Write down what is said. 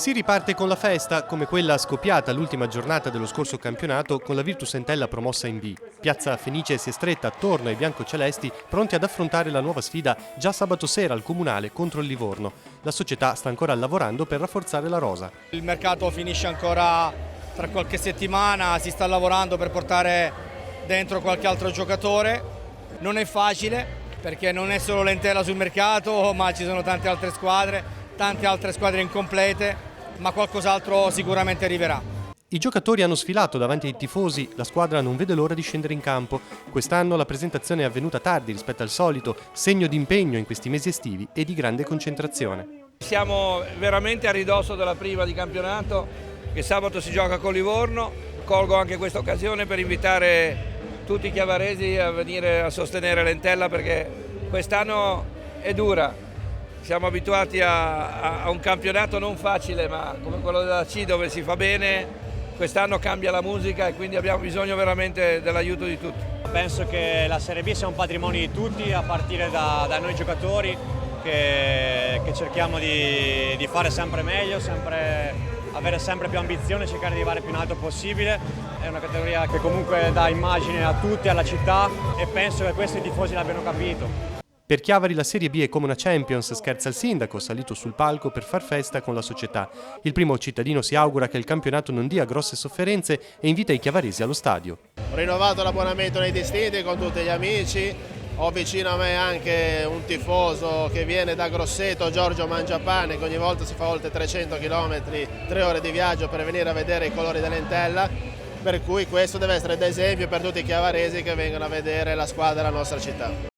Si riparte con la festa, come quella scoppiata all'ultima giornata dello scorso campionato con la Virtus Entella promossa in B. Piazza Fenice si è stretta attorno ai biancocelesti, pronti ad affrontare la nuova sfida già sabato sera al Comunale contro il Livorno. La società sta ancora lavorando per rafforzare la rosa. Il mercato finisce ancora tra qualche settimana, si sta lavorando per portare dentro qualche altro giocatore. Non è facile perché non è solo l'Entella sul mercato, ma ci sono tante altre squadre incomplete, ma qualcos'altro sicuramente arriverà. I giocatori hanno sfilato davanti ai tifosi, la squadra non vede l'ora di scendere in campo. Quest'anno la presentazione è avvenuta tardi rispetto al solito, segno di impegno in questi mesi estivi e di grande concentrazione. Siamo veramente a ridosso della prima di campionato, che sabato si gioca con Livorno. Colgo anche questa occasione per invitare tutti i chiavaresi a venire a sostenere l'Entella perché quest'anno è dura. Siamo abituati a un campionato non facile, ma come quello della C dove si fa bene, quest'anno cambia la musica e quindi abbiamo bisogno veramente dell'aiuto di tutti. Penso che la Serie B sia un patrimonio di tutti, a partire da noi giocatori che cerchiamo di fare sempre meglio, avere sempre più ambizione, cercare di arrivare più in alto possibile. È una categoria che comunque dà immagine a tutti, alla città, e penso che questi tifosi l'abbiano capito. Per Chiavari la Serie B è come una Champions, scherza il sindaco, salito sul palco per far festa con la società. Il primo cittadino si augura che il campionato non dia grosse sofferenze e invita i chiavaresi allo stadio. Ho rinnovato l'abbonamento nei distinti con tutti gli amici, ho vicino a me anche un tifoso che viene da Grosseto, Giorgio Mangiapane, che ogni volta si fa oltre 300 km, 3 ore di viaggio per venire a vedere i colori dell'Entella, per cui questo deve essere d'esempio per tutti i chiavaresi che vengono a vedere la squadra della nostra città.